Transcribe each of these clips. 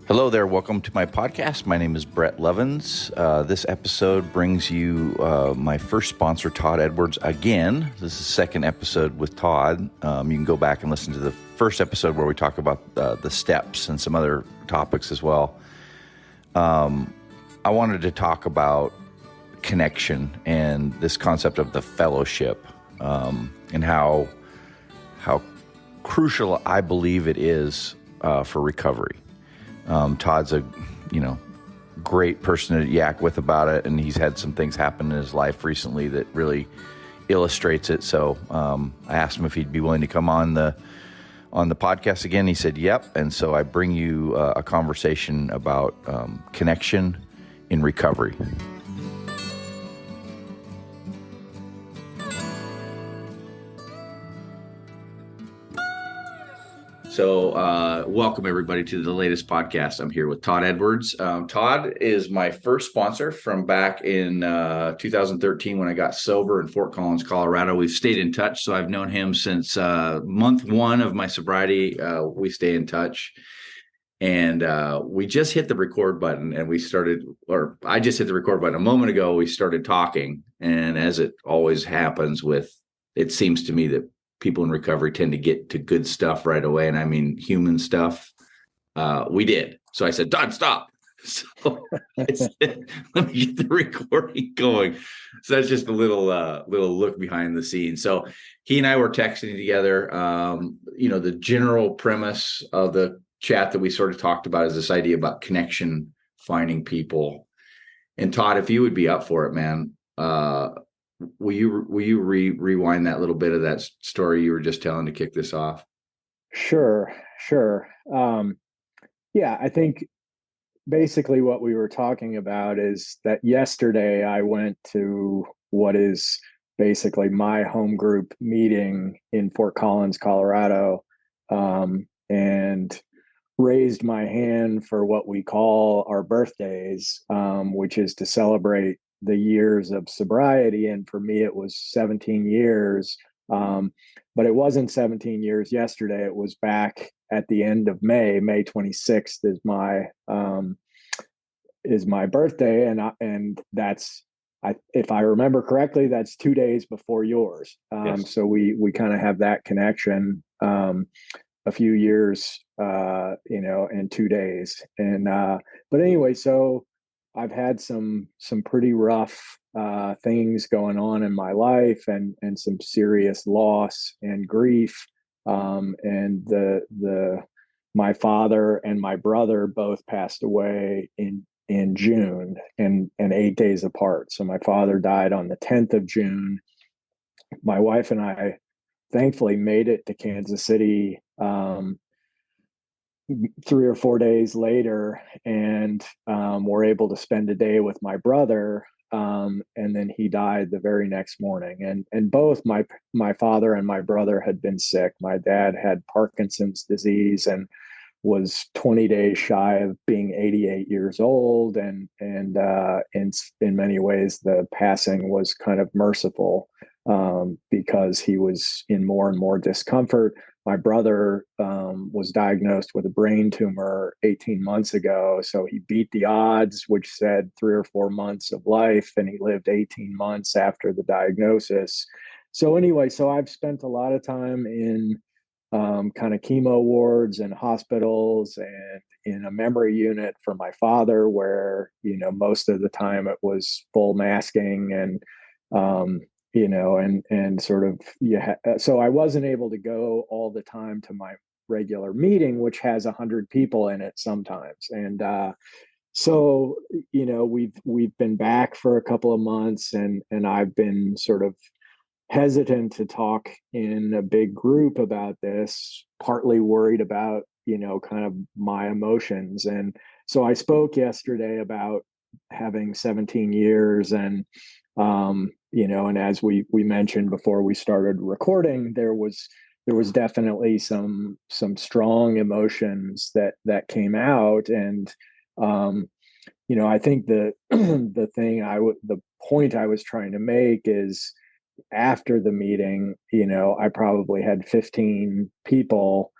Hello there. Welcome to my podcast. My name is Brett Levins. This episode brings you my first sponsor, Todd Edwards, again. This is the second episode with Todd. You can go back and listen to the first episode where we talk about the steps and some other topics as well. I wanted to talk about connection and this concept of the fellowship, and how crucial I believe it is for recovery. Todd's a, great person to yak with about it, and he's had some things happen in his life recently that really illustrates it. So I asked him if he'd be willing to come on the podcast again. He said, yep. And so I bring you a conversation about connection in recovery. So welcome, everybody, to the latest podcast. I'm here with Todd Edwards. Todd is my first sponsor from back in 2013 when I got sober in Fort Collins, Colorado. We've stayed in touch, so I've known him since month one of my sobriety. We stay in touch. And we just hit the record button, and I just hit the record button a moment ago. We started talking, and as it always happens it seems to me that people in recovery tend to get to good stuff right away. And I mean, human stuff. We did. So I said, Todd, stop. So I said, let me get the recording going. So that's just a little look behind the scenes. So he and I were texting together. The general premise of the chat that we sort of talked about is this idea about connection, finding people. And Todd, if you would be up for it, man, will you rewind that little bit of that story you were just telling to kick this off? Sure. I think basically what we were talking about is that yesterday I went to what is basically my home group meeting in Fort Collins, Colorado, and raised my hand for what we call our birthdays, which is to celebrate the years of sobriety. And for me, it was 17 years. But it wasn't 17 years yesterday. It was back at the end of May. May 26th is my birthday. And that's, if I remember correctly, that's 2 days before yours. Yes. So we kind of have that connection, a few years, and 2 days. And, but anyway, so I've had some pretty rough things going on in my life, and some serious loss and grief. And my father and my brother both passed away in June, and 8 days apart. So my father died on the 10th of June. My wife and I thankfully made it to Kansas City 3 or 4 days later, and were able to spend a day with my brother. And then he died the very next morning. And both my father and my brother had been sick. My dad had Parkinson's disease and was 20 days shy of being 88 years old. And in many ways, the passing was kind of merciful, because he was in more and more discomfort. My brother was diagnosed with a brain tumor 18 months ago. So he beat the odds, which said 3 or 4 months of life, and he lived 18 months after the diagnosis. So anyway, so I've spent a lot of time in kind of chemo wards and hospitals, and in a memory unit for my father, where, most of the time it was full masking and, and sort of, so I wasn't able to go all the time to my regular meeting, which has 100 people in it sometimes. And so, we've been back for a couple of months, and I've been sort of hesitant to talk in a big group about this, partly worried about, kind of my emotions. And so I spoke yesterday about having 17 years, and and as we mentioned before we started recording, there was definitely some strong emotions that came out. And I think the the point I was trying to make is, after the meeting, I probably had 15 people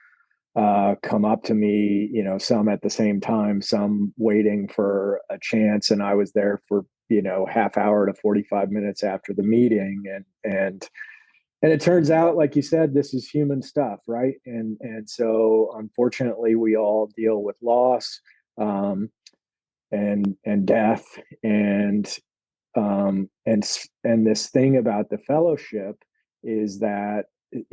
come up to me, some at the same time, some waiting for a chance. And I was there for, half hour to 45 minutes after the meeting. And it turns out, like you said, this is human stuff, right? And so unfortunately we all deal with loss, um, and death, and this thing about the fellowship is that,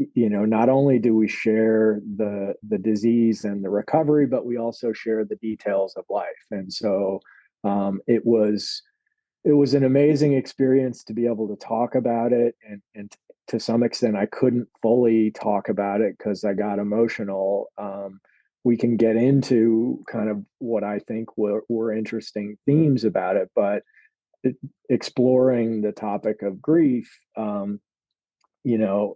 not only do we share the disease and the recovery, but we also share the details of life. And so it was an amazing experience to be able to talk about it, and to some extent I couldn't fully talk about it because I got emotional. We can get into kind of what I think were interesting themes about it, but exploring the topic of grief,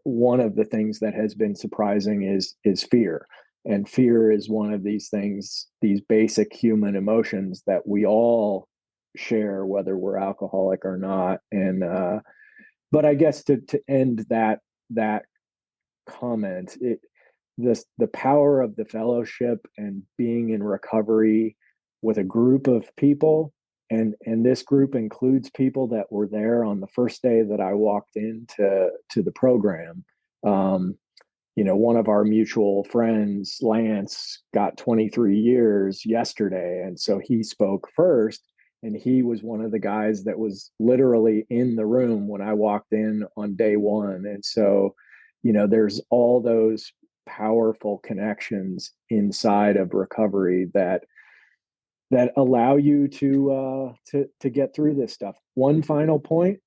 one of the things that has been surprising is fear. And fear is one of these things, these basic human emotions that we all share, whether we're alcoholic or not. And but I guess to end that comment, the power of the fellowship and being in recovery with a group of people, and this group includes people that were there on the first day that I walked into the program. um, One of our mutual friends, Lance, got 23 years yesterday, and so he spoke first, and he was one of the guys that was literally in the room when I walked in on day one. And so, there's all those powerful connections inside of recovery that allow you to get through this stuff. One final point,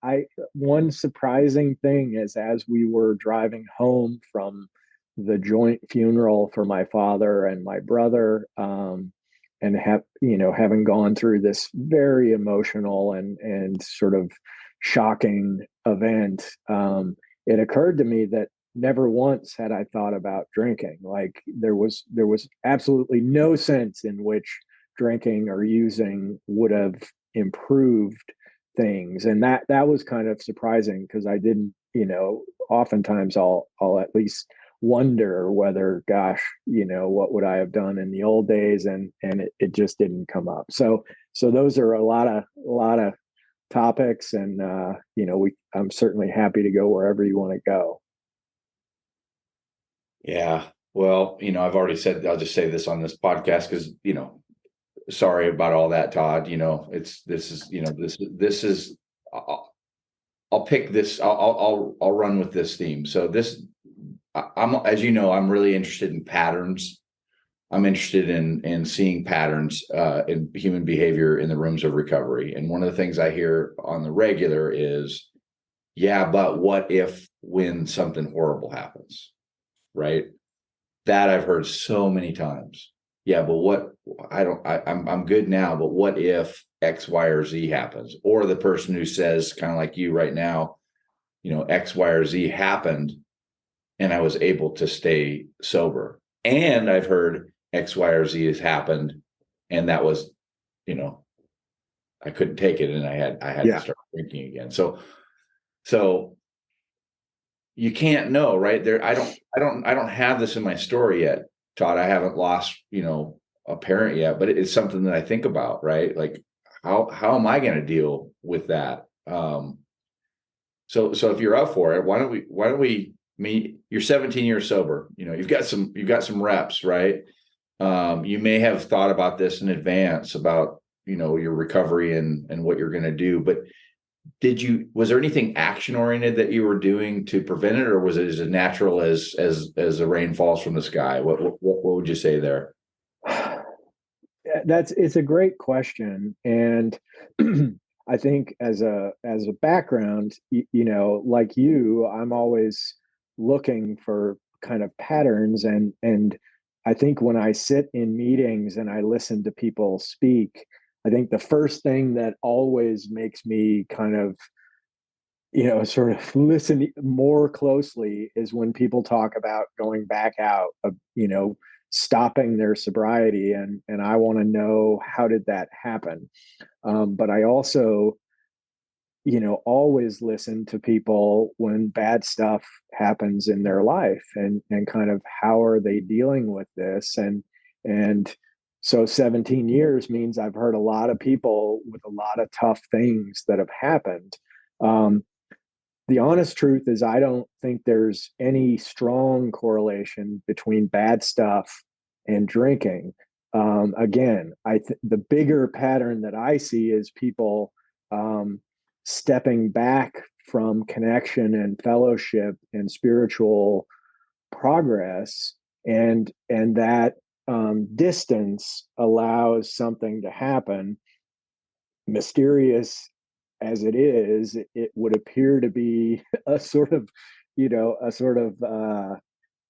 one surprising thing is, as we were driving home from the joint funeral for my father and my brother, and having gone through this very emotional and sort of shocking event, it occurred to me that never once had I thought about drinking. Like there was absolutely no sense in which drinking or using would have improved things. And that was kind of surprising because I didn't, oftentimes I'll at least wonder whether, gosh, what would I have done in the old days, and it just didn't come up. So those are a lot of topics, and I'm certainly happy to go wherever you want to go. Yeah. Well, I've already said, I'll just say this on this podcast because, sorry about all that, Todd. This is, I'll pick this, I'll run with this theme. So I'm, as you know, I'm really interested in patterns. I'm interested in seeing patterns in human behavior in the rooms of recovery. And one of the things I hear on the regular is, yeah, but what if when something horrible happens, right? That I've heard so many times. Yeah, but I'm good now, but what if X, Y, or Z happens? Or the person who says, kind of like you right now, X, Y, or Z happened and I was able to stay sober. And I've heard X, Y, or Z has happened and that was, I couldn't take it and I had to start drinking again. So you can't know, right? I don't have this in my story yet, Todd. I haven't lost, a parent yet, but it's something that I think about, right? Like how am I going to deal with that? So if you're up for it, why don't we meet? You're 17 years sober. You've got some reps, right? You may have thought about this in advance about, your recovery and what you're going to do, but was there anything action oriented that you were doing to prevent it, or was it as natural as the rain falls from the sky? What would you say there? It's a great question. And I think as a background, like you, I'm always looking for kind of patterns, and I think when I sit in meetings and I listen to people speak, I think the first thing that always makes me kind of, sort of listen more closely is when people talk about going back out of, stopping their sobriety, and I want to know, how did that happen? But I also always listen to people when bad stuff happens in their life, and kind of how are they dealing with this. And so 17 years means I've heard a lot of people with a lot of tough things that have happened. Um, the honest truth is, I don't think there's any strong correlation between bad stuff and drinking. Again, the bigger pattern that I see is people um, stepping back from connection and fellowship and spiritual progress, and that distance allows something to happen. Mysterious as it is, it would appear to be a sort of,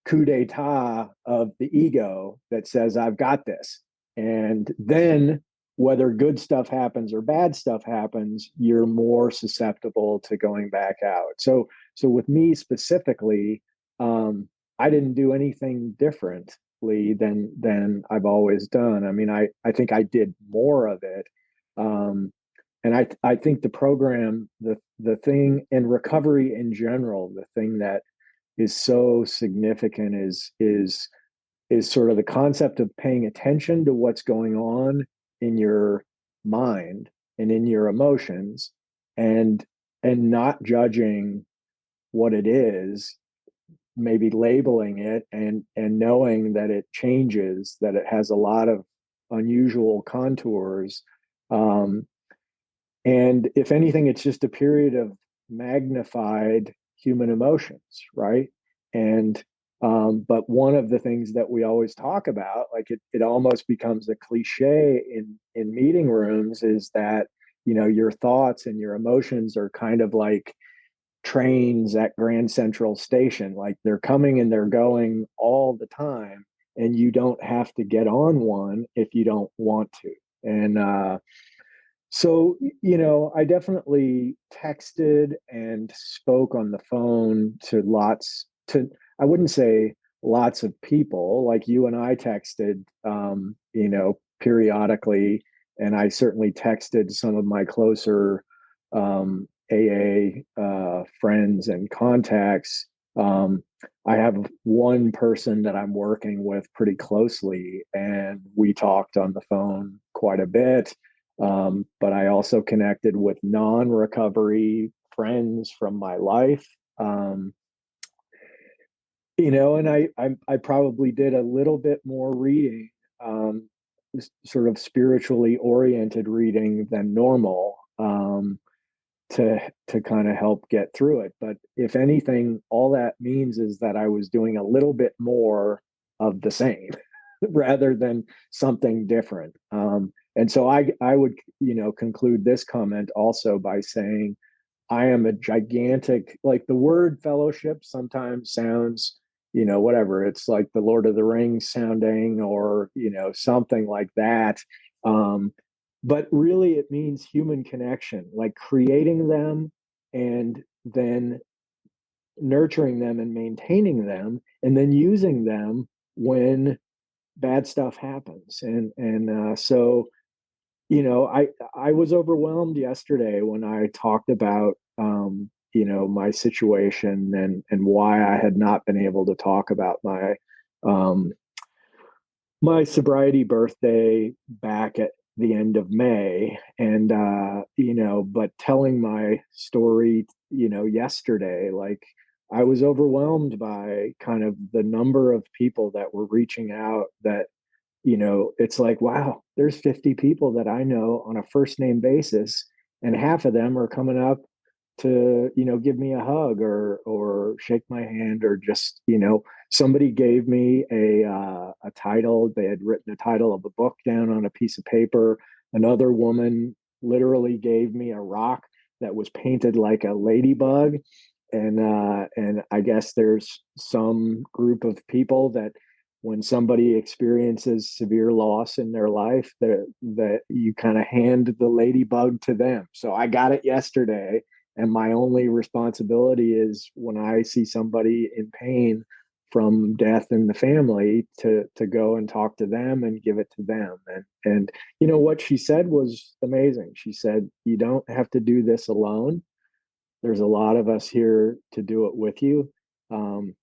coup d'etat of the ego that says, I've got this. And then whether good stuff happens or bad stuff happens, you're more susceptible to going back out. So with me specifically, I didn't do anything differently than I've always done. I mean, I think I did more of it. And I think the program, the thing in recovery in general, the thing that is so significant is sort of the concept of paying attention to what's going on in your mind and in your emotions, and not judging what it is, maybe labeling it, and knowing that it changes, that it has a lot of unusual contours. And if anything, it's just a period of magnified human emotions, right? And but one of the things that we always talk about, like it almost becomes a cliche in meeting rooms, is that your thoughts and your emotions are kind of like trains at Grand Central Station, like they're coming and they're going all the time, and you don't have to get on one if you don't want to. And so, I definitely texted and spoke on the phone to I wouldn't say lots of people, like you and I texted, periodically. And I certainly texted some of my closer AA friends and contacts. I have one person that I'm working with pretty closely, and we talked on the phone quite a bit. But I also connected with non-recovery friends from my life. Um, and I probably did a little bit more reading, um, sort of spiritually oriented reading than normal, to kind of help get through it. But if anything, all that means is that I was doing a little bit more of the same rather than something different. And so I would, conclude this comment also by saying I am a gigantic, like the word fellowship sometimes sounds, whatever. It's like the Lord of the Rings sounding, or, something like that. Um, but really it means human connection, like creating them and then nurturing them and maintaining them, and then using them when bad stuff happens. So I was overwhelmed yesterday when I talked about my situation, and why I had not been able to talk about um, my sobriety birthday back at the end of May. And but telling my story, yesterday, like I was overwhelmed by kind of the number of people that were reaching out, that it's like, wow, there's 50 people that I know on a first name basis, and half of them are coming up to, give me a hug, or shake my hand, or just, somebody gave me a title. They had written a title of a book down on a piece of paper. Another woman literally gave me a rock that was painted like a ladybug. And I guess there's some group of people that when somebody experiences severe loss in their life, that you kind of hand the ladybug to them. So I got it yesterday, and my only responsibility is, when I see somebody in pain, from death in the family to go and talk to them and give it to them. And what she said was amazing. She said, "You don't have to do this alone. There's a lot of us here to do it with you. Um,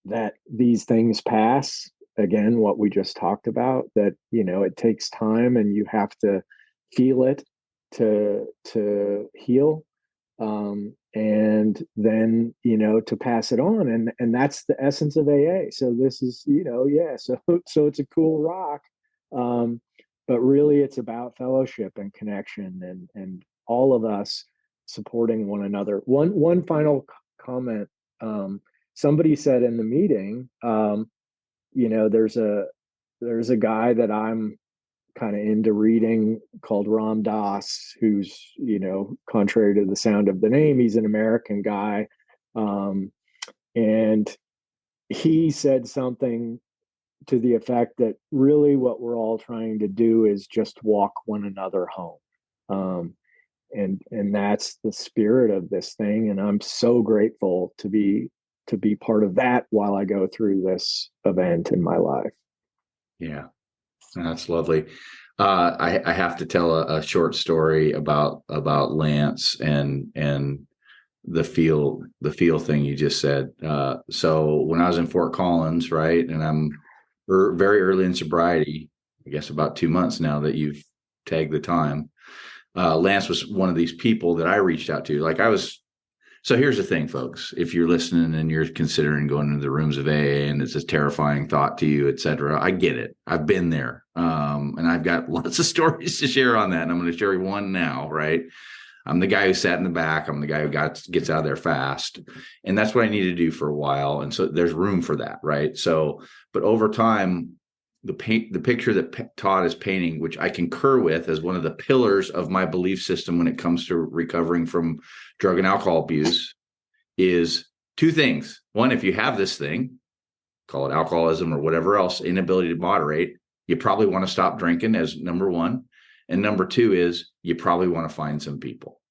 that these things pass." Again, what we just talked about, that it takes time and you have to feel it to heal, and then to pass it on, and that's the essence of AA. So this is yeah, so it's a cool rock, um, but really it's about fellowship and connection, and all of us supporting one another. One final comment. Somebody said in the meeting, there's a guy that I'm kind of into reading called Ram Dass, who's, contrary to the sound of the name, he's an American guy. And he said something to the effect that really what we're all trying to do is just walk one another home. And that's the spirit of this thing. And I'm so grateful to be part of that while I go through this event in my life. Yeah, that's lovely. I have to tell a short story about Lance and the feel thing you just said. So when I was in Fort Collins, right, and I'm very early in sobriety, I guess about 2 months now that you've tagged the time. Lance was one of these people that I reached out to. So here's the thing, folks. If you're listening and you're considering going into the rooms of AA and it's a terrifying thought to you, et cetera, I get it. I've been there. And I've got lots of stories to share on that. And I'm going to share one now, right? I'm the guy who sat in the back. I'm the guy who gets out of there fast. And that's what I needed to do for a while. And so there's room for that, right? So, but over time, the picture that Todd is painting, which I concur with as one of the pillars of my belief system when it comes to recovering from drug and alcohol abuse, is two things. One, if you have this thing, call it alcoholism or whatever else, inability to moderate, you probably want to stop drinking as number one. And number two is you probably want to find some people.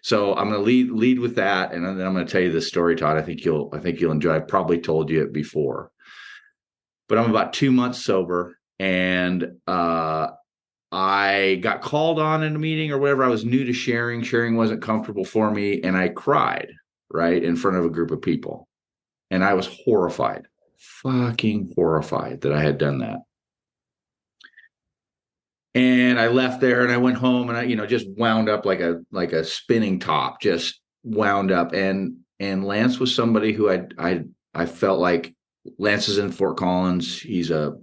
So I'm going to lead with that. And then I'm going to tell you this story, Todd. I think you'll enjoy. I've probably told you it before. But I'm about 2 months sober, and I got called on in a meeting or whatever. I was new to sharing. Sharing wasn't comfortable for me, and I cried right in front of a group of people. And I was horrified, fucking horrified that I had done that. And I left there and I went home and I, just wound up like a spinning top, just wound up. And Lance was somebody who I felt like Lance is in Fort Collins. He's a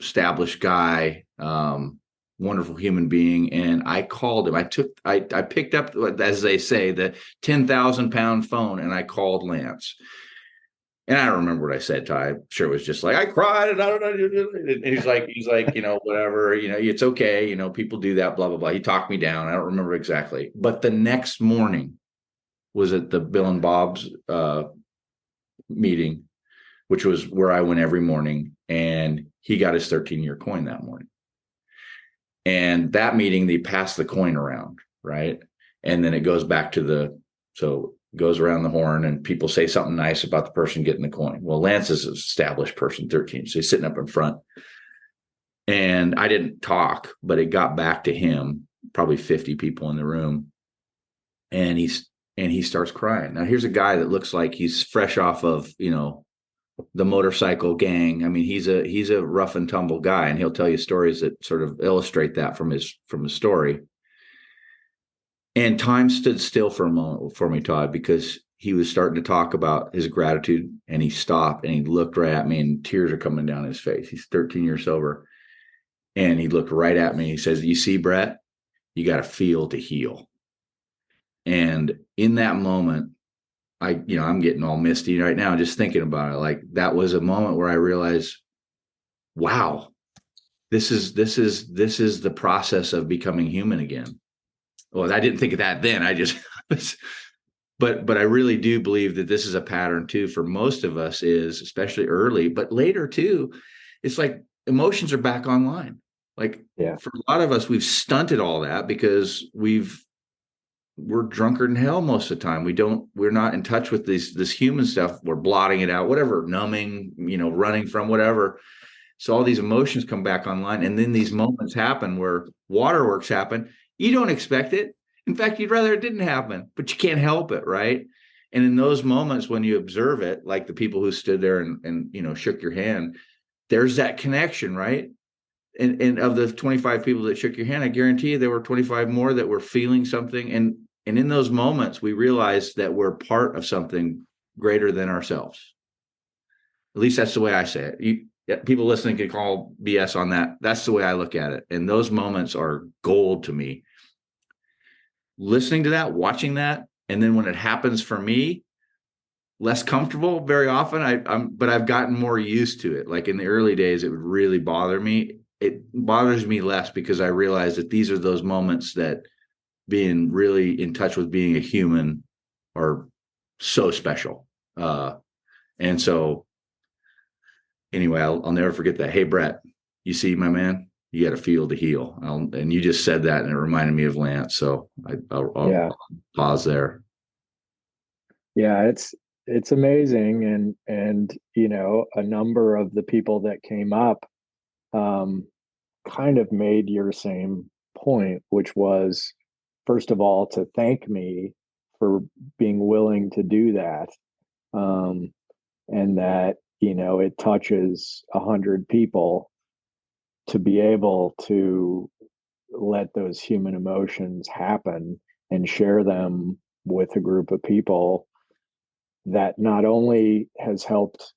established guy, wonderful human being. And I called him. I picked up, as they say, the 10,000-pound phone, and I called Lance. And I don't remember what I said, Ty. I'm sure it was just like, I cried and I don't know. And he's like, whatever, it's okay. People do that, blah, blah, blah. He talked me down. I don't remember exactly. But the next morning was at the Bill and Bob's meeting, which was where I went every morning. And he got his 13-year coin that morning. And that meeting, they passed the coin around, right? And then it goes back to goes around the horn and people say something nice about the person getting the coin. Well, Lance is an established person, 13. So he's sitting up in front. And I didn't talk, but it got back to him, probably 50 people in the room. And he starts crying. Now, here's a guy that looks like he's fresh off of, the motorcycle gang. I mean, he's a rough and tumble guy, and he'll tell you stories that sort of illustrate that from his story. And time stood still for a moment for me, Todd, because he was starting to talk about his gratitude, and he stopped and he looked right at me, and tears are coming down his face. He's 13 years sober. And he looked right at me. He says, "You see, Brett, you got to feel to heal." And in that moment, I'm getting all misty right now just thinking about it. Like, that was a moment where I realized, wow, this is the process of becoming human again. Well, I didn't think of that then. I just, but I really do believe that this is a pattern too for most of us, is especially early, but later too. It's like emotions are back online. Like, yeah. For a lot of us, we've stunted all that because we've we're drunker than hell most of the time. We're not in touch with this human stuff. We're blotting it out, whatever, numbing, running from whatever. So all these emotions come back online. And then these moments happen where waterworks happen. You don't expect it. In fact, you'd rather it didn't happen, but you can't help it, right? And in those moments when you observe it, like the people who stood there and shook your hand, there's that connection, right? And of the 25 people that shook your hand, I guarantee you there were 25 more that were feeling something. And in those moments, we realize that we're part of something greater than ourselves. At least that's the way I say it. People listening can call BS on that. That's the way I look at it. And those moments are gold to me. Listening to that, watching that, and then when it happens for me, less comfortable very often. But I've gotten more used to it. Like in the early days, it would really bother me. It bothers me less because I realize that these are those moments that being really in touch with being a human are so special. And so anyway, I'll never forget that. Hey, Brett, you see, my man, you got to feel to heal. And you just said that, and it reminded me of Lance. So I'll pause there. Yeah, it's amazing, and a number of the people that came up kind of made your same point, which was, first of all, to thank me for being willing to do that, and that it touches 100 people to be able to let those human emotions happen and share them with a group of people that not only has helped,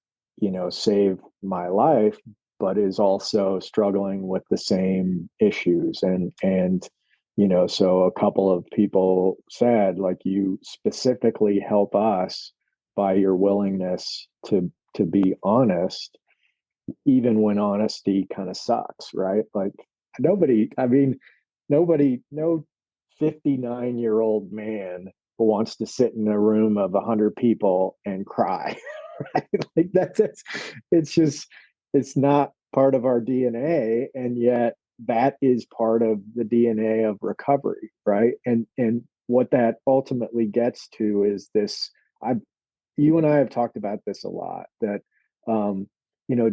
save my life, but is also struggling with the same issues. And so a couple of people said, like, you specifically help us by your willingness to be honest, even when honesty kind of sucks, right? Like, no 59-year-old man who wants to sit in a room of 100 people and cry. Right? Like it's just, it's not part of our DNA, and yet that is part of the DNA of recovery, right? And what that ultimately gets to is this. I You and I have talked about this a lot, that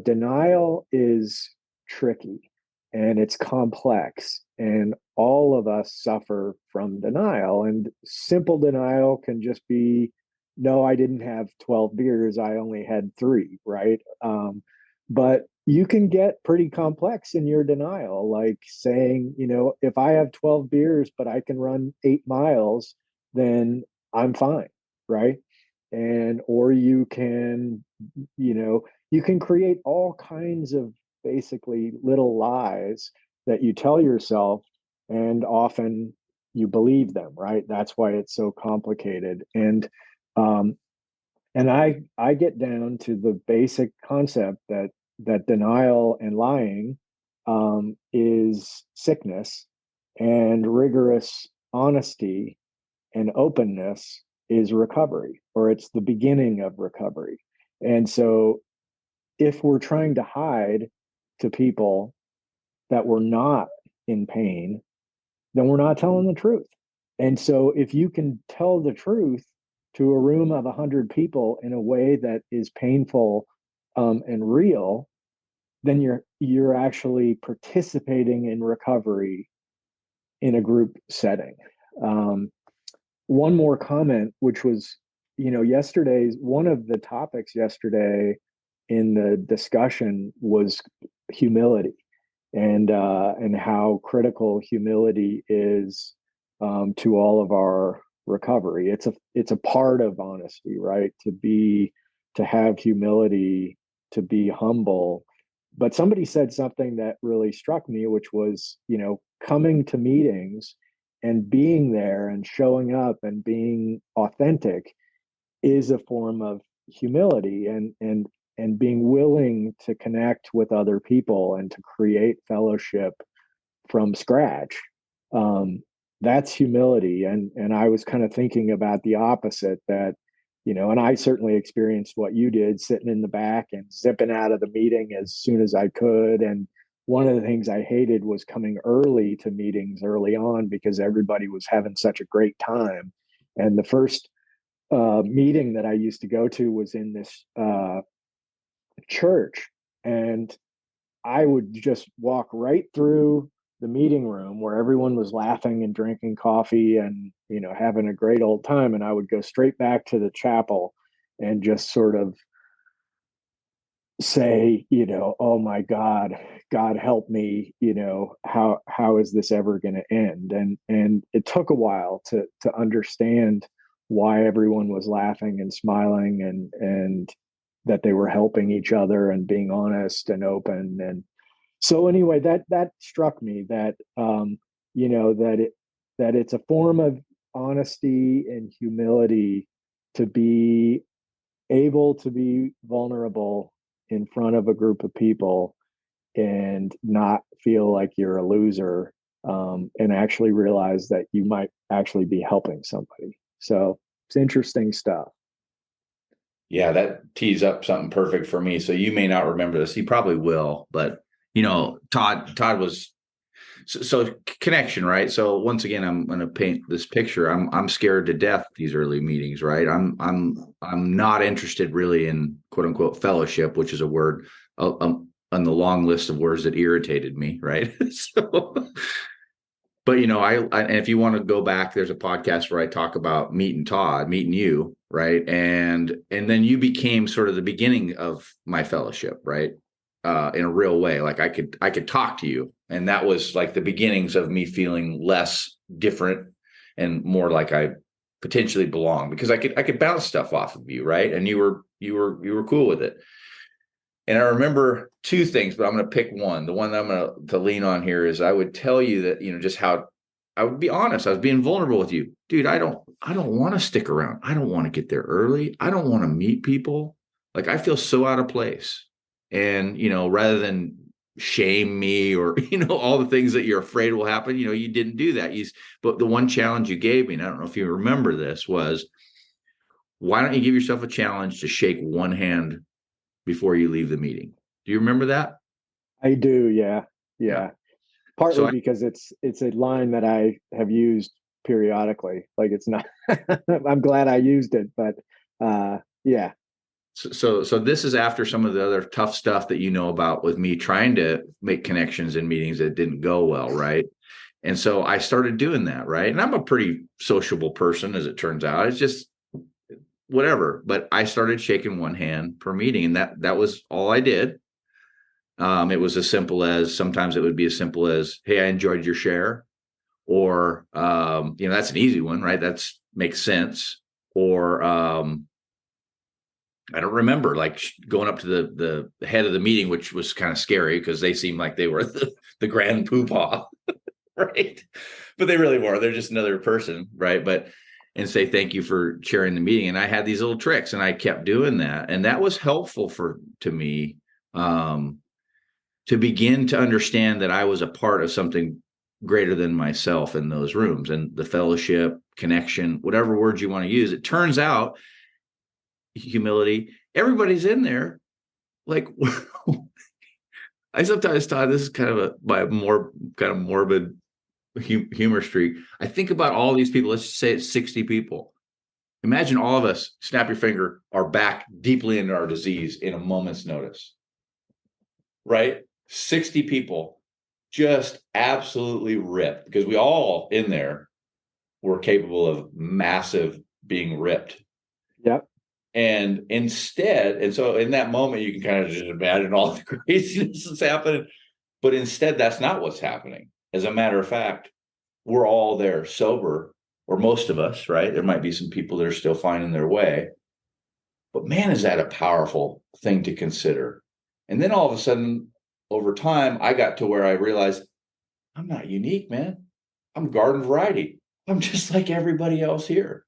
denial is tricky and it's complex, and all of us suffer from denial. And simple denial can just be, no, I didn't have 12 beers, I only had 3, right? But you can get pretty complex in your denial, like saying, if I have 12 beers but I can run 8 miles, then I'm fine, right? And or you can create all kinds of basically little lies that you tell yourself, and often you believe them, right? That's why it's so complicated. Um and I get down to the basic concept that denial and lying is sickness, and rigorous honesty and openness is recovery, or it's the beginning of recovery. And so if we're trying to hide to people that we're not in pain, then we're not telling the truth. And so if you can tell the truth to a room of 100 people in a way that is painful and real, then you're actually participating in recovery in a group setting. Um, One more comment, which was, yesterday's one of the topics yesterday in the discussion was humility, and how critical humility is to all of our recovery. It's a part of honesty, right? To have humility, to be humble. But somebody said something that really struck me, which was, coming to meetings and being there and showing up and being authentic is a form of humility, and being willing to connect with other people and to create fellowship from scratch. um, that's humility. And I was kind of thinking about the opposite, that and I certainly experienced what you did, sitting in the back and zipping out of the meeting as soon as I could, and one of the things I hated was coming early to meetings early on because everybody was having such a great time. And the first meeting that I used to go to was in this church, and I would just walk right through the meeting room where everyone was laughing and drinking coffee and, having a great old time. And I would go straight back to the chapel and just sort of say, oh my God, God help me, how is this ever going to end? And it took a while to understand why everyone was laughing and smiling, and that they were helping each other and being honest and open. And so anyway, that struck me that that it's a form of honesty and humility to be able to be vulnerable in front of a group of people and not feel like you're a loser, and actually realize that you might actually be helping somebody. So it's interesting stuff. Yeah, that tees up something perfect for me. So you may not remember this. You probably will, but Todd was so connection, right? So once again, I'm going to paint this picture. I'm scared to death these early meetings, right? I'm not interested really in quote unquote fellowship, which is a word on the long list of words that irritated me, right? So, but and if you want to go back, there's a podcast where I talk about meeting Todd, meeting you, right? And then you became sort of the beginning of my fellowship, right? In a real way. Like I could talk to you. And that was like the beginnings of me feeling less different and more like I potentially belong, because I could bounce stuff off of you, right? And you were cool with it. And I remember two things, but I'm going to pick one. The one that I'm going to lean on here is I would tell you that, just how I would be honest. I was being vulnerable with you, dude. I don't want to stick around. I don't want to get there early. I don't want to meet people. Like I feel so out of place. And, rather than shame me or, all the things that you're afraid will happen, you didn't do that. But the one challenge you gave me, and I don't know if you remember this, was why don't you give yourself a challenge to shake one hand before you leave the meeting? Do you remember that? I do. Yeah. Yeah. Partly because it's a line that I have used periodically. Like it's not, I'm glad I used it, but yeah. So this is after some of the other tough stuff that about with me trying to make connections in meetings that didn't go well, right? And so I started doing that, right? And I'm a pretty sociable person, as it turns out. It's just whatever. But I started shaking one hand per meeting, and that was all I did. It was as simple as, sometimes it would be as simple as, "Hey, I enjoyed your share," or that's an easy one, right? That's makes sense. Or I don't remember, like going up to the head of the meeting, which was kind of scary because they seemed like they were the grand poobah, right? But they really were. They're just another person, right? And say thank you for chairing the meeting. And I had these little tricks, and I kept doing that, and that was helpful to me to begin to understand that I was a part of something greater than myself in those rooms, and the fellowship, connection, whatever words you want to use. It turns out, humility, everybody's in there. Like I sometimes thought, this is kind of my more kind of morbid humor streak. I think about all these people. Let's say it's 60 people. Imagine all of us, snap your finger, are back deeply into our disease in a moment's notice, right? 60 people just absolutely ripped, because we all in there were capable of massive being ripped. Yep. And so in that moment, you can kind of just imagine all the craziness that's happening. But instead, that's not what's happening. As a matter of fact, we're all there sober, or most of us, right? There might be some people that are still finding their way. But man, is that a powerful thing to consider. And then all of a sudden, over time, I got to where I realized I'm not unique, man. I'm garden variety. I'm just like everybody else here.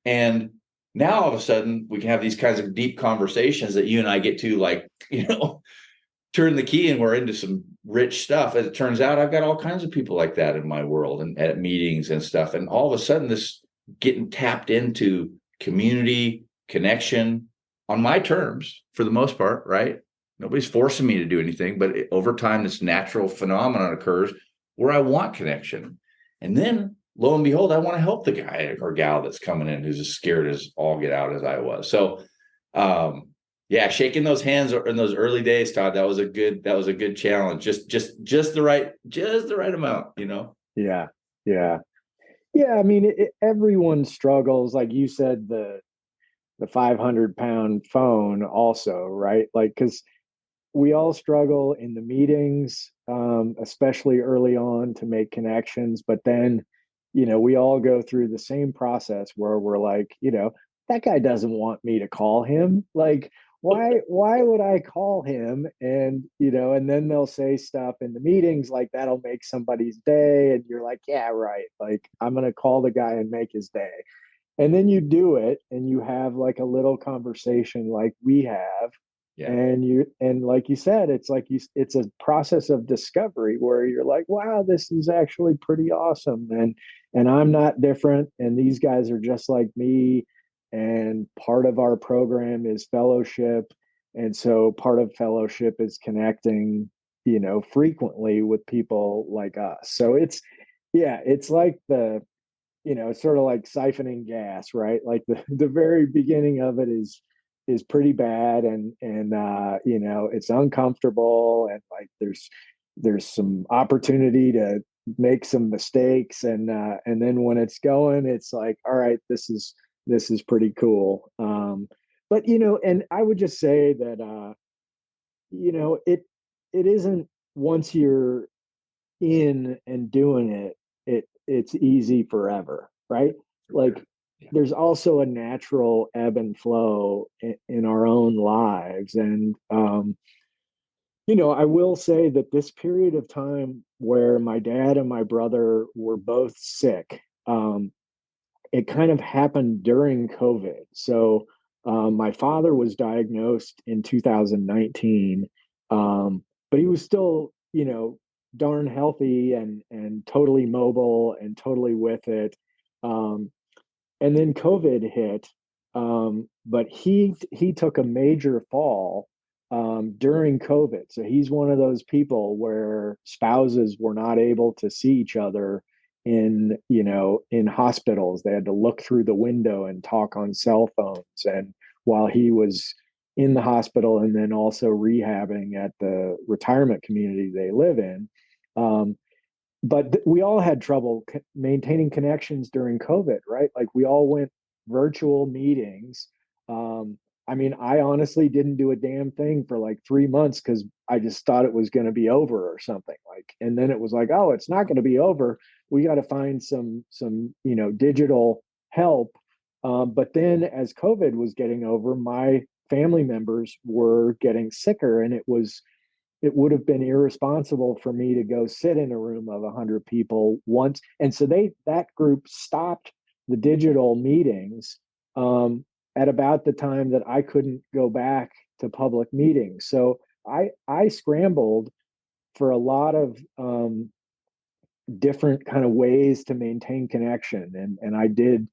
And now all of a sudden we can have these kinds of deep conversations that you and I get to, like, turn the key and we're into some rich stuff. As it turns out, I've got all kinds of people like that in my world and at meetings and stuff. And all of a sudden this getting tapped into community, connection on my terms for the most part, right? Nobody's forcing me to do anything, but over time, this natural phenomenon occurs where I want connection. And then lo and behold, I want to help the guy or gal that's coming in who's as scared as all get out as I was. So, yeah, shaking those hands in those early days, Todd, that was a good challenge. Just the right amount, you know? Yeah. Yeah. Yeah. I mean, everyone struggles. Like you said, the 500-pound phone also, right? Like, because we all struggle in the meetings, especially early on, to make connections. But then, we all go through the same process where we're like, that guy doesn't want me to call him. Like, why would I call him? And, and then they'll say stuff in the meetings like that'll make somebody's day. And you're like, yeah, right. Like, I'm going to call the guy and make his day. And then you do it and you have like a little conversation like we have, Yeah. and like you said, it's a process of discovery where you're like, wow, this is actually pretty awesome, and I'm not different, and these guys are just like me, and part of our program is fellowship, and so part of fellowship is connecting, frequently with people like us. So it's like it's sort of like siphoning gas, right? Like the very beginning of it is pretty bad, and it's uncomfortable, and like there's some opportunity to make some mistakes, and then when it's going, it's like, all right, this is pretty cool. But and I would just say that it isn't, once you're in and doing it's easy forever, right? Like, Yeah. there's also a natural ebb and flow in our own lives, and I will say that this period of time where my dad and my brother were both sick, it kind of happened during COVID. So my father was diagnosed in 2019, but he was still, darn healthy and totally mobile and totally with it. Um, and then COVID hit, but he took a major fall during COVID. So he's one of those people where spouses were not able to see each other in hospitals. They had to look through the window and talk on cell phones. And while he was in the hospital and then also rehabbing at the retirement community they live in, um, but we all had trouble maintaining connections during COVID, right? Like, we all went virtual meetings. Um, I mean, I honestly didn't do a damn thing for like 3 months because I just thought it was going to be over or something. Like, and then it was like, oh, it's not going to be over. We got to find some digital help. But then as COVID was getting over, my family members were getting sicker, and it would have been irresponsible for me to go sit in a room of 100 people once. And so that group stopped the digital meetings at about the time that I couldn't go back to public meetings. So I scrambled for a lot of different kind of ways to maintain connection, and I did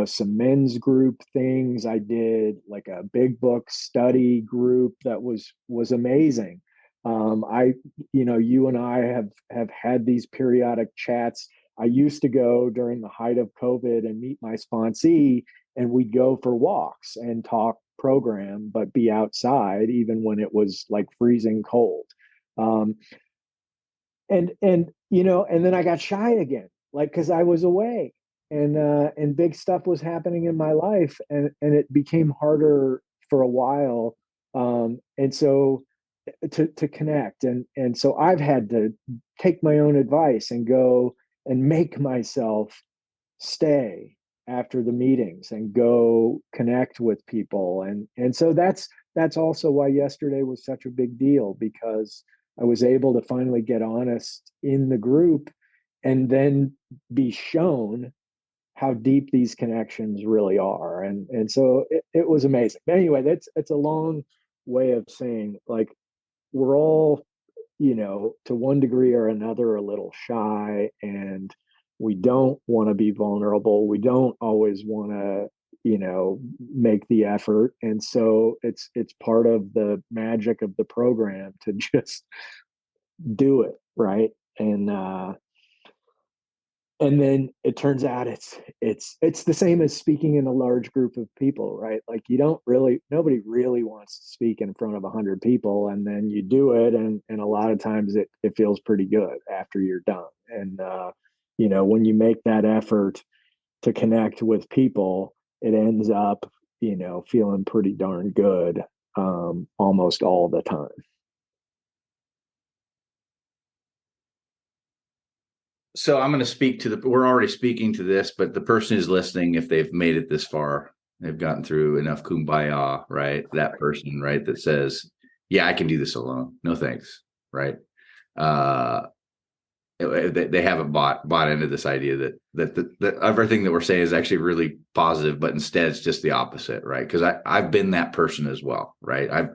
some men's group things. I did like a big book study group that was amazing. I you and I have had these periodic chats. I used to go during the height of COVID and meet my sponsee, and we'd go for walks and talk program but be outside even when it was like freezing cold. um, and then I got shy again, like, because I was away, and big stuff was happening in my life, and it became harder for a while, and so to connect, and so I've had to take my own advice and go and make myself stay after the meetings and go connect with people, and so that's also why yesterday was such a big deal, because I was able to finally get honest in the group and then be shown how deep these connections really are, and so it was amazing. But anyway, it's a long way of saying, like, we're all, to one degree or another, a little shy, and we don't want to be vulnerable. We don't always want to, make the effort. And so it's part of the magic of the program to just do it, right? And then it turns out it's the same as speaking in a large group of people, right? Like nobody really wants to speak in front of 100 people, and then you do it, and a lot of times it feels pretty good after you're done. And when you make that effort to connect with people, it ends up feeling pretty darn good, almost all the time. So I'm going to speak to we're already speaking to this, but the person who's listening, if they've made it this far, they've gotten through enough kumbaya, right? That person, right, that says, yeah, I can do this alone. No thanks, right? Uh, they haven't bought into this idea that everything that we're saying is actually really positive, but instead it's just the opposite, right? Because I've been that person as well, right?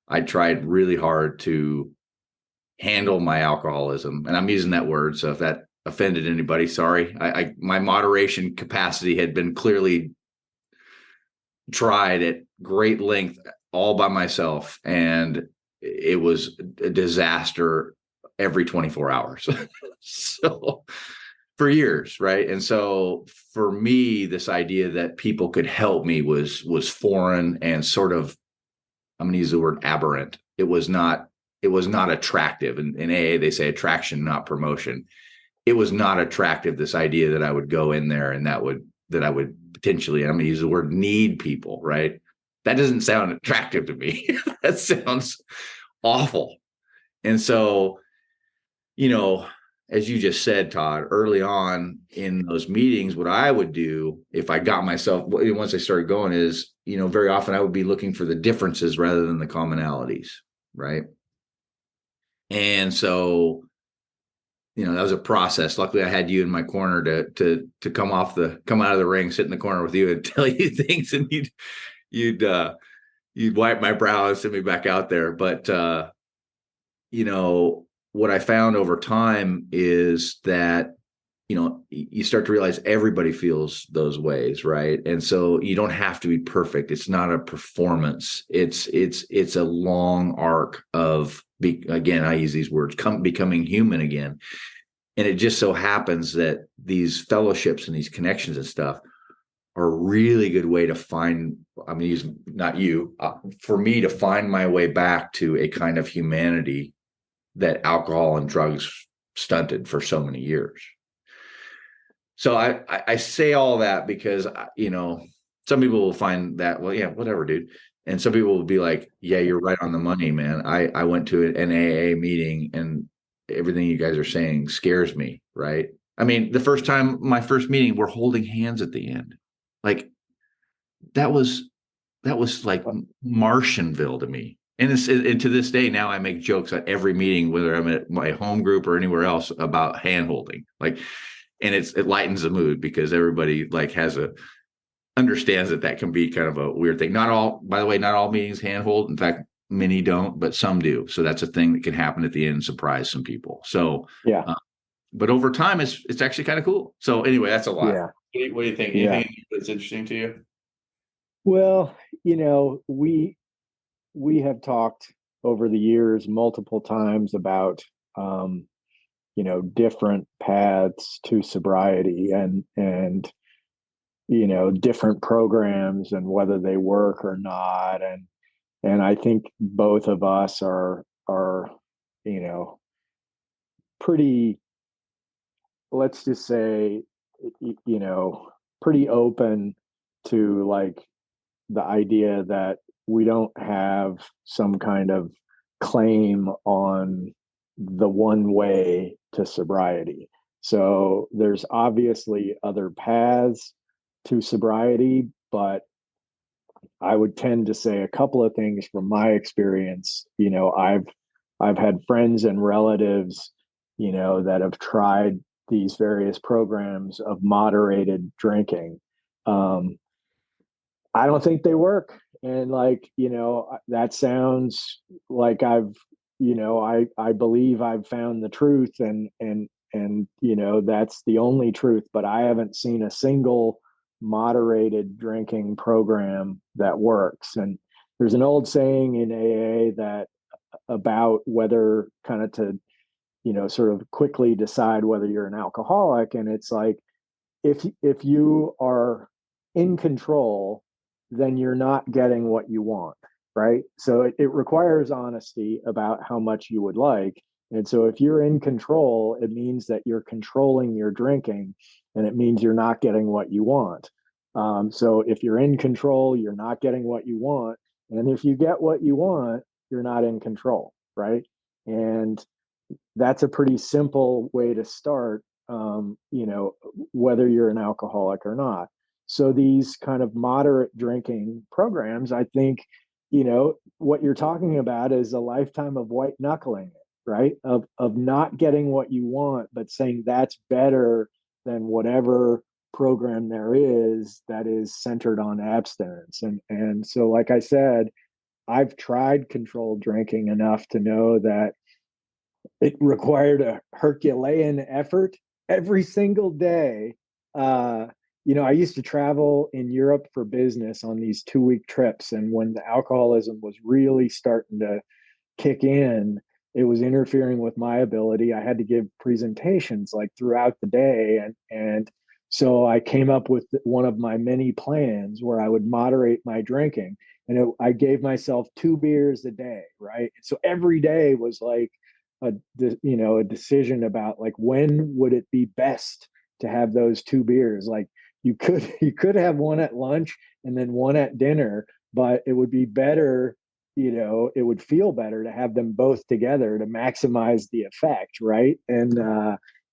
I tried really hard to handle my alcoholism, and I'm using that word, so if that offended anybody, sorry. My moderation capacity had been clearly tried at great length all by myself, and it was a disaster every 24 hours. So for years, right? And so for me, this idea that people could help me was foreign and sort of, I'm going to use the word aberrant. It was not attractive. In AA, they say attraction, not promotion. It was not attractive, this idea that I would go in there and that I would potentially, I'm going to use the word, need people, right? That doesn't sound attractive to me. That sounds awful. And so, as you just said, Todd, early on in those meetings, what I would do if I got myself, once I started going is, very often I would be looking for the differences rather than the commonalities, right? And so, that was a process. Luckily, I had you in my corner to come out of the ring, sit in the corner with you, and tell you things, and you'd wipe my brow and send me back out there. But what I found over time is that you start to realize everybody feels those ways, right? And so you don't have to be perfect. It's not a performance. It's a long arc of again, I use these words, becoming human again. And it just so happens that these fellowships and these connections and stuff are a really good way to find, I'm going to use not you, for me to find my way back to a kind of humanity that alcohol and drugs stunted for so many years. So I say all that because, some people will find that, well, yeah, whatever, dude. And some people will be like, yeah, you're right on the money, man. I went to an AA meeting and everything you guys are saying scares me, right? I mean, my first meeting, we're holding hands at the end. Like that was like Martianville to me. And to this day, now I make jokes at every meeting, whether I'm at my home group or anywhere else, about hand holding. Like, and it lightens the mood because everybody like understands that can be kind of a weird thing. By the way, not all meetings hand hold. In fact, many don't, but some do. So that's a thing that can happen at the end and surprise some people. So, yeah. But over time, it's actually kind of cool. So anyway, that's a lot. Yeah. What do you think? Yeah. Anything that's interesting to you? Well, we have talked over the years multiple times about different paths to sobriety and different programs and whether they work or not. And I think both of us are pretty, let's just say, pretty open to like the idea that we don't have some kind of claim on the one way to sobriety. So there's obviously other paths to sobriety, but I would tend to say a couple of things from my experience. I've had friends and relatives, that have tried these various programs of moderated drinking. I don't think they work. And that sounds like I believe I've found the truth and that's the only truth, but I haven't seen a single moderated drinking program that works. And there's an old saying in AA that about whether kind of to, sort of quickly decide whether you're an alcoholic. And it's like, if you are in control, then you're not getting what you want, right? So it requires honesty about how much you would like. And so if you're in control, it means that you're controlling your drinking, and it means you're not getting what you want. So if you're in control, you're not getting what you want. And if you get what you want, you're not in control, right? And that's a pretty simple way to start, whether you're an alcoholic or not. So these kind of moderate drinking programs, I think, what you're talking about is a lifetime of white knuckling it, right? Of not getting what you want, but saying that's better than whatever program there is that is centered on abstinence. And so, like I said, I've tried controlled drinking enough to know that it required a Herculean effort every single day. I used to travel in Europe for business on these 2-week trips. And when the alcoholism was really starting to kick in, it was interfering with my ability. I had to give presentations like throughout the day. And so I came up with one of my many plans where I would moderate my drinking. And I gave myself 2 beers a day, right? So every day was like a decision about like when would it be best to have those 2 beers. Like you could have one at lunch and then one at dinner, but it would be better, it would feel better to have them both together to maximize the effect, right? And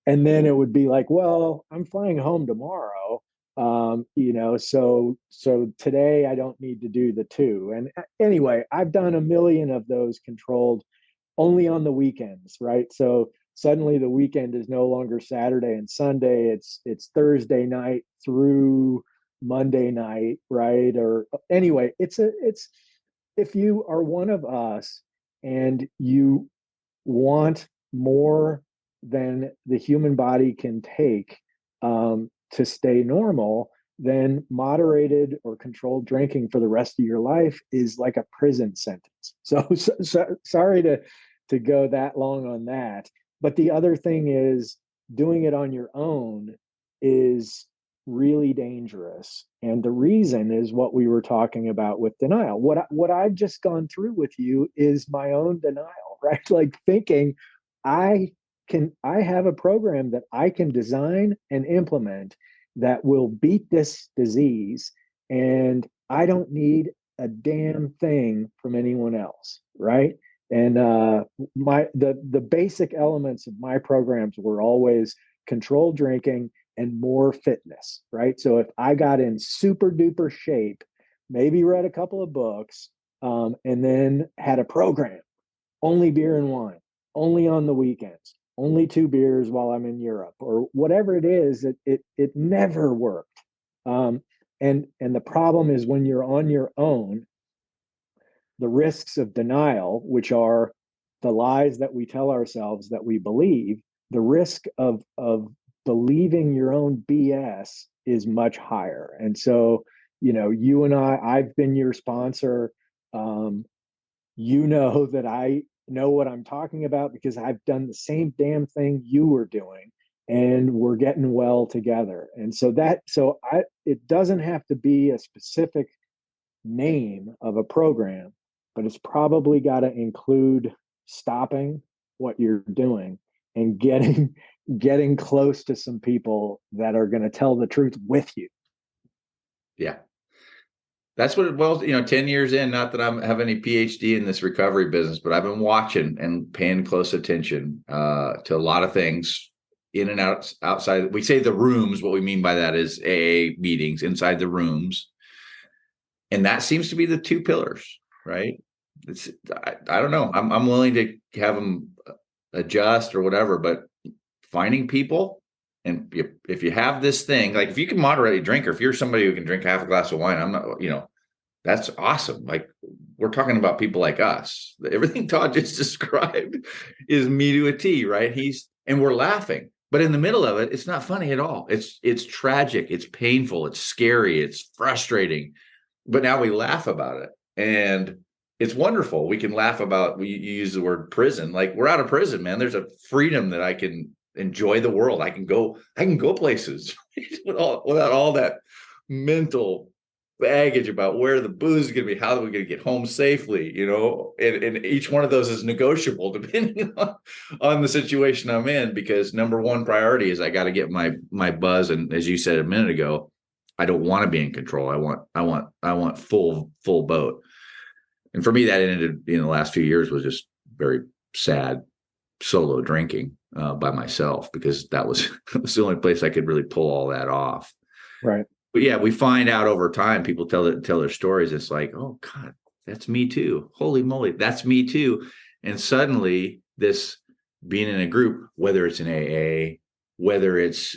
then it would be like, well, I'm flying home tomorrow, so today I don't need to do the two. And anyway, I've done a million of those controlled only on the weekends, right? So suddenly the weekend is no longer Saturday and Sunday. It's Thursday night through Monday night, right? Or anyway, it's if you are one of us and you want more than the human body can take, to stay normal, then moderated or controlled drinking for the rest of your life is like a prison sentence. So sorry to go that long on that. But the other thing is, doing it on your own is really dangerous. And the reason is what we were talking about with denial. What I've just gone through with you is my own denial, right? Like thinking I have a program that I can design and implement that will beat this disease, and I don't need a damn thing from anyone else, right? And the basic elements of my programs were always controlled drinking and more fitness, right? So if I got in super duper shape, maybe read a couple of books, and then had a program, only beer and wine, only on the weekends, only 2 beers while I'm in Europe, or whatever it is, it never worked. And the problem is when you're on your own, the risks of denial, which are the lies that we tell ourselves that we believe, the risk of believing your own BS is much higher. And so, you and I've been your sponsor. That I know what I'm talking about because I've done the same damn thing you were doing, and we're getting well together. And it doesn't have to be a specific name of a program, but it's probably got to include stopping what you're doing and getting close to some people that are going to tell the truth with you. Yeah. That's what it boils, 10 years in, not that I have any PhD in this recovery business, but I've been watching and paying close attention to a lot of things in and outside. We say the rooms. What we mean by that is AA meetings inside the rooms. And that seems to be the two pillars, right? I don't know. I'm willing to have them adjust or whatever, but finding people. And if you have this thing, like if you can moderate a drink, or if you're somebody who can drink half a glass of wine, I'm not, that's awesome. Like we're talking about people like us. Everything Todd just described is me to a T, right? And we're laughing. But in the middle of it, it's not funny at all. It's tragic, it's painful, it's scary, it's frustrating. But now we laugh about it. And it's wonderful. We can laugh about, you use the word prison. Like, we're out of prison, man. There's a freedom that I can enjoy the world. I can go places without all that mental baggage about where the booze is going to be, how are we going to get home safely, and each one of those is negotiable depending on the situation I'm in, because number one priority is I got to get my buzz. And as you said a minute ago, I don't want to be in control. I want full boat. And for me, that ended in the last few years was just very sad solo drinking by myself, because that was the only place I could really pull all that off. Right. But yeah, we find out over time, people tell their stories. It's like, oh God, that's me too. Holy moly, that's me too. And suddenly this being in a group, whether it's an AA, whether it's,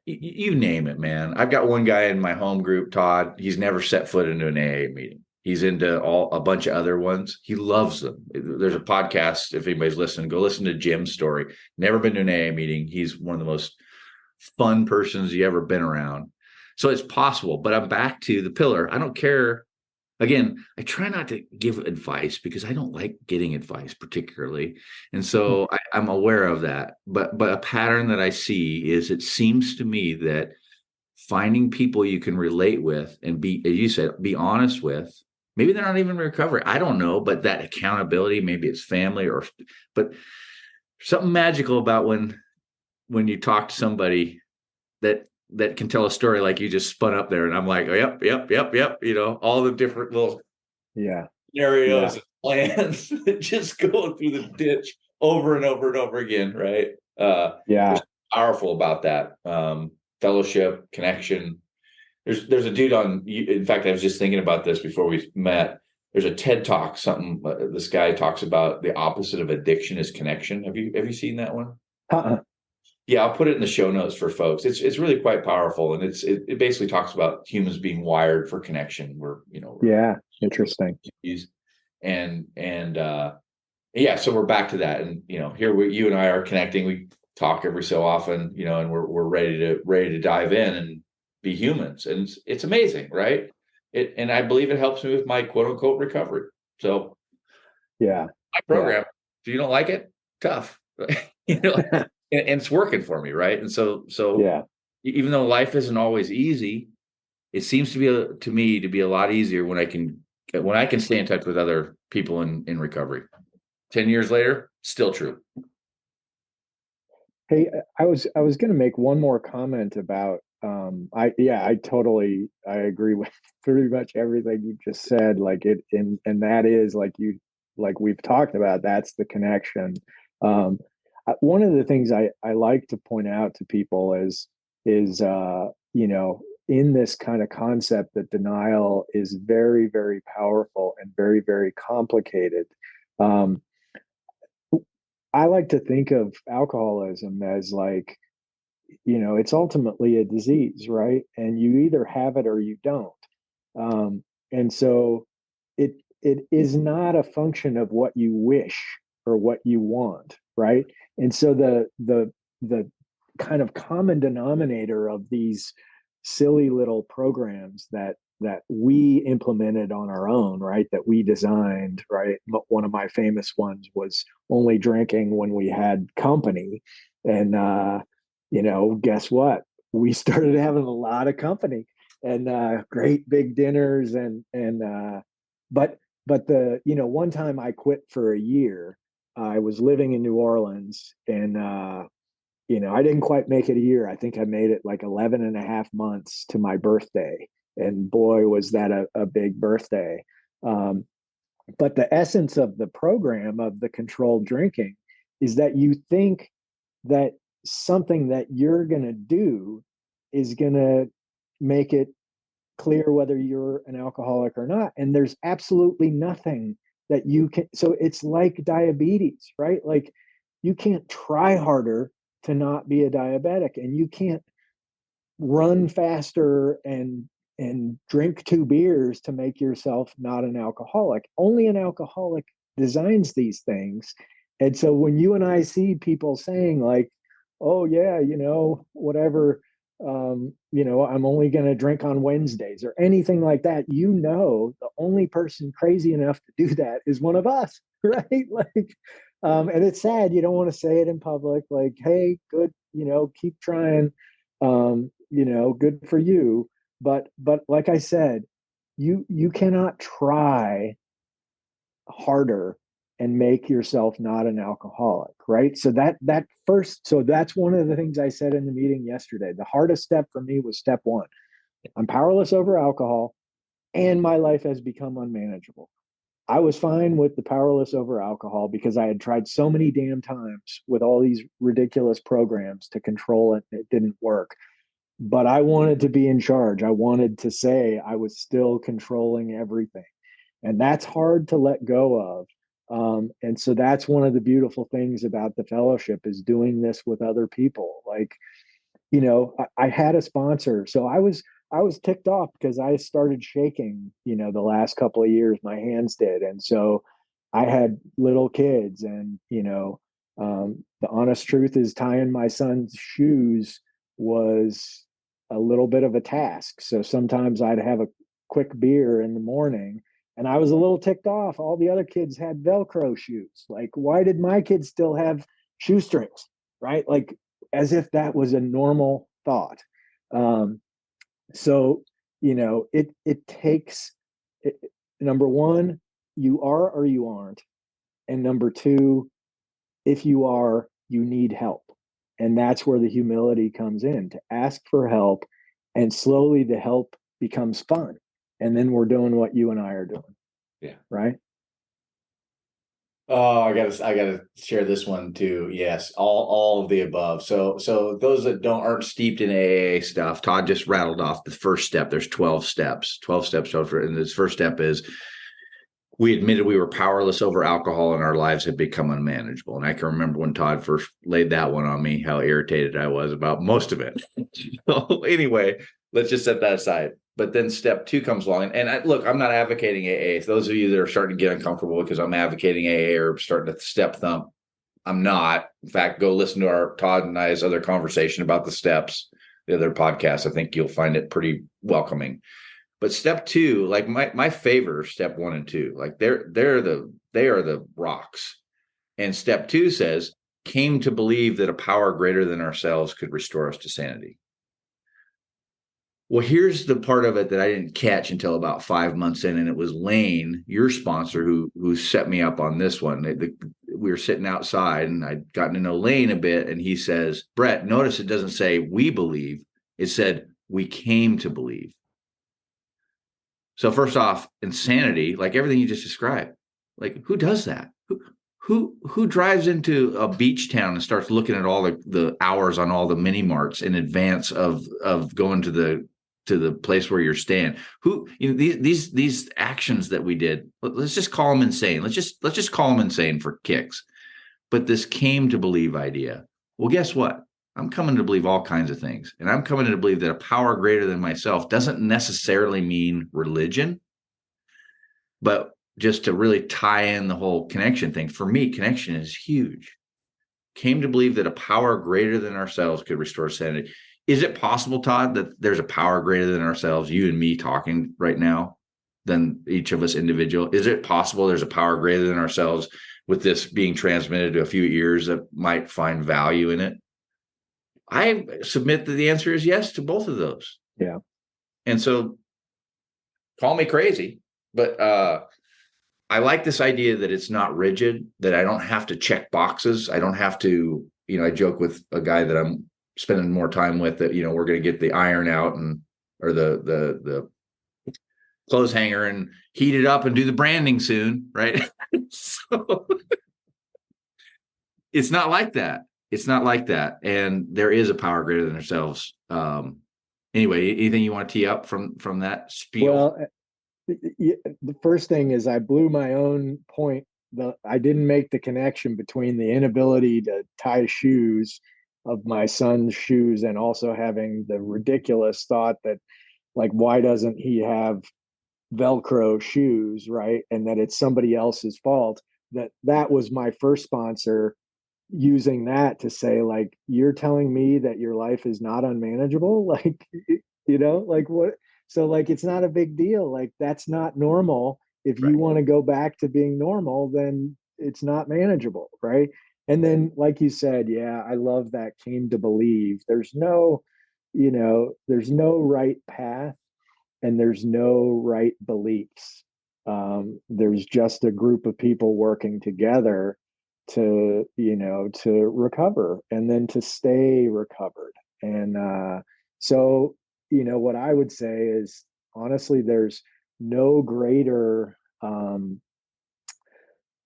you name it, man. I've got one guy in my home group, Todd. He's never set foot into an AA meeting. He's into a bunch of other ones. He loves them. There's a podcast, if anybody's listening, go listen to Jim's story. Never been to an AA meeting. He's one of the most fun persons you ever been around. So it's possible, but I'm back to the pillar. I don't care. Again, I try not to give advice because I don't like getting advice particularly. And so I'm aware of that. But a pattern that I see is, it seems to me that finding people you can relate with and be, as you said, be honest with, maybe they're not even in recovery. I don't know, but that accountability, maybe it's family but something magical about when you talk to somebody that can tell a story like you just spun up there, and I'm like, oh, yep. All the different little scenarios and plans that just go through the ditch over and over and over again, right? There's powerful about that. Fellowship, connection. There's a dude in fact, I was just thinking about this before we met. There's a TED Talk, this guy talks about the opposite of addiction is connection. Have you seen that one? Yeah, I'll put it in the show notes for folks. It's really quite powerful, and it basically talks about humans being wired for connection. Interesting. So we're back to that, and here you and I are connecting. We talk every so often, and we're ready to dive in and be humans, and it's amazing, right? And I believe it helps me with my quote unquote recovery. So my program, if you don't like it, tough. And it's working for me, right? And so even though life isn't always easy, it seems to me to be a lot easier when I can stay in touch with other people in recovery. 10 years later, still true. Hey, I was going to make one more comment about I agree with pretty much everything you just said. Like and that is like we've talked about, that's the connection. One of the things I like to point out to people is in this kind of concept that denial is very, very powerful and very, very complicated. I like to think of alcoholism as like, it's ultimately a disease, right? And you either have it or you don't. And so it is not a function of what you wish or what you want, right? And so the kind of common denominator of these silly little programs that we implemented on our own, right? That we designed, right? One of my famous ones was only drinking when we had company. And guess what? We started having a lot of company and great big dinners but one time I quit for a year. I was living in New Orleans and I didn't quite make it a year. I think I made it like 11 and a half months to my birthday. And boy, was that a big birthday. But the essence of the program of the controlled drinking is that you think that something that you're going to do is going to make it clear whether you're an alcoholic or not. And there's absolutely nothing that you can. So it's like diabetes, right? Like you can't try harder to not be a diabetic, and you can't run faster and drink 2 beers to make yourself not an alcoholic. Only an alcoholic designs these things. And so when you and I see people saying like, oh yeah, whatever, I'm only going to drink on Wednesdays or anything like that, the only person crazy enough to do that is one of us, right? Like, and it's sad. You don't want to say it in public, like, hey, good, keep trying, good for you. But like I said, you cannot try harder and make yourself not an alcoholic, right? So that's one of the things I said in the meeting yesterday. The hardest step for me was step one. I'm powerless over alcohol and my life has become unmanageable. I was fine with the powerless over alcohol because I had tried so many damn times with all these ridiculous programs to control it. It didn't work. But I wanted to be in charge. I wanted to say I was still controlling everything. And that's hard to let go of. And so that's one of the beautiful things about the fellowship is doing this with other people. Like, I had a sponsor, so I was ticked off because I started shaking, the last couple of years, my hands did. And so I had little kids, and, the honest truth is tying my son's shoes was a little bit of a task. So sometimes I'd have a quick beer in the morning, and I was a little ticked off. All the other kids had Velcro shoes. Like, why did my kids still have shoestrings? Right? Like, as if that was a normal thought. Um, so, it takes it, number one, you are or you aren't. And number two, if you are, you need help. And that's where the humility comes in, to ask for help. And slowly the help becomes fun. And then we're doing what you and I are doing. Yeah. Right. Oh, I gotta share this one too. Yes, all of the above. So those that aren't steeped in AA stuff, Todd just rattled off the first step. There's 12 steps. 12 steps over, and this first step is we admitted we were powerless over alcohol and our lives had become unmanageable. And I can remember when Todd first laid that one on me, how irritated I was about most of it. So anyway, let's just set that aside. But then step two comes along. And look, I'm not advocating AA. For those of you that are starting to get uncomfortable because I'm advocating AA or starting to step thump, I'm not. In fact, go listen to our Todd and I's other conversation about the steps, the other podcast. I think you'll find it pretty welcoming. But step two, like my favor, step one and two, like they are the rocks. And step two says, came to believe that a power greater than ourselves could restore us to sanity. Well, here's the part of it that I didn't catch until about 5 months in, and it was Lane, your sponsor, who set me up on this one. We were sitting outside, and I'd gotten to know Lane a bit, and he says, Brett, notice it doesn't say we believe. It said we came to believe. So first off, insanity, like everything you just described, like who does that? Who drives into a beach town and starts looking at all the hours on all the mini marts in advance of going to the place where you're staying? Who, these actions that we did, let's just call them insane. Let's just call them insane for kicks. But this came to believe idea. Well, guess what? I'm coming to believe all kinds of things. And I'm coming to believe that a power greater than myself doesn't necessarily mean religion, but just to really tie in the whole connection thing. For me, connection is huge. Came to believe that a power greater than ourselves could restore sanity. Is it possible, Todd, that there's a power greater than ourselves, you and me talking right now, than each of us individual? Is it possible there's a power greater than ourselves with this being transmitted to a few ears that might find value in it? I submit that the answer is yes to both of those. Yeah. And so call me crazy, but I like this idea that it's not rigid, that I don't have to check boxes. I don't have to, I joke with a guy that I'm spending more time with that, we're going to get the iron out or the clothes hanger and heat it up and do the branding soon. Right. So it's not like that. It's not like that. And there is a power greater than ourselves. Anyway, anything you want to tee up from that spiel? Well, the first thing is I blew my own point. I didn't make the connection between the inability to tie shoes of my son's shoes and also having the ridiculous thought that, like, why doesn't he have Velcro shoes, right? And that it's somebody else's fault. That was my first sponsor using that to say, like, you're telling me that your life is not unmanageable, like, like what? So like, it's not a big deal. Like, that's not normal. If you Right. want to go back to being normal, then it's not manageable, right? And then, like you said, yeah, I love that, came to believe. There's no right path, and there's no right beliefs. There's just a group of people working together to recover, and then to stay recovered. And so, what I would say is, honestly, there's no greater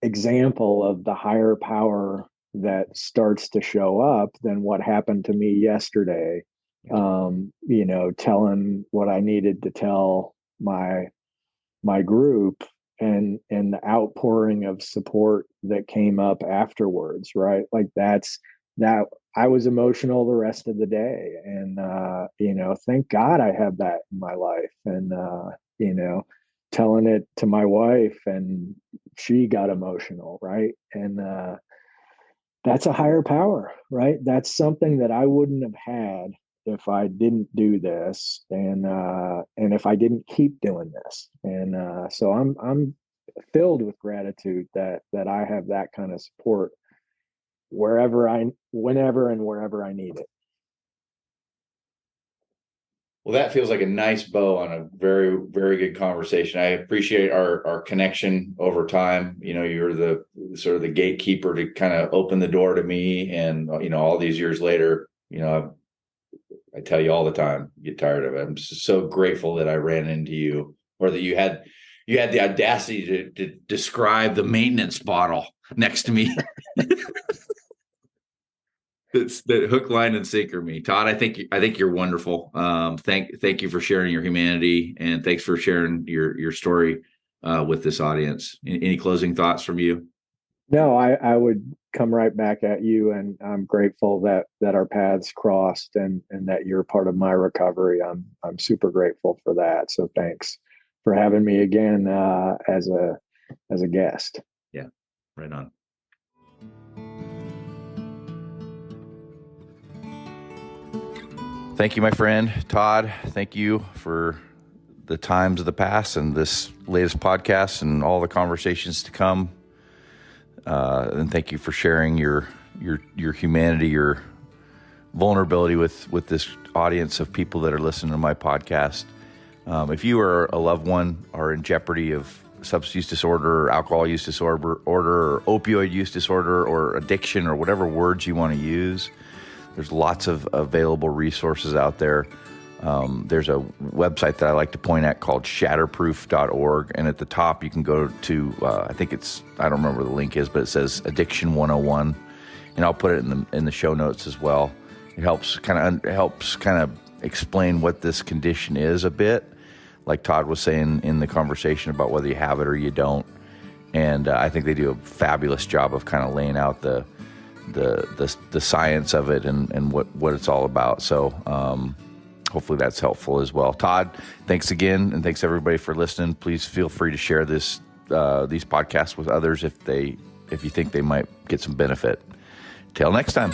example of the higher power that starts to show up than what happened to me yesterday. Telling what I needed to tell my group, and the outpouring of support that came up afterwards, right? Like, that I was emotional the rest of the day. And thank God I have that in my life. And telling it to my wife, and she got emotional, right? And that's a higher power, right? That's something that I wouldn't have had if I didn't do this, and if I didn't keep doing this. And so I'm filled with gratitude that I have that kind of support whenever and wherever I need it. Well, that feels like a nice bow on a very, very good conversation. I appreciate our connection over time. You're the sort of the gatekeeper to kind of open the door to me. And, all these years later, I tell you all the time, get tired of it. I'm just so grateful that I ran into you, or that you had the audacity to describe the maintenance bottle next to me. That's the hook, line, and sinker me. Todd, I think you're wonderful. Thank you for sharing your humanity, and thanks for sharing your story with this audience. Any closing thoughts from you? No, I would come right back at you, and I'm grateful that our paths crossed, and that you're part of my recovery. I'm super grateful for that. So thanks for having me again as a guest. Yeah, right on. Thank you, my friend Todd. Thank you for the times of the past and this latest podcast and all the conversations to come. And thank you for sharing your humanity, your vulnerability with this audience of people that are listening to my podcast. If you or a loved one are in jeopardy of substance use disorder, or alcohol use disorder, or opioid use disorder, or addiction, or whatever words you want to use, there's lots of available resources out there. There's a website that I like to point at called shatterproof.org. And at the top, you can go to, I don't remember what the link is, but it says Addiction 101. And I'll put it in the show notes as well. It helps kind of explain what this condition is a bit, like Todd was saying in the conversation about whether you have it or you don't. And I think they do a fabulous job of kind of laying out the science of it and what it's all about. So hopefully that's helpful as well. Todd, thanks again, and thanks everybody for listening. Please feel free to share these podcasts with others if you think they might get some benefit. Till next time.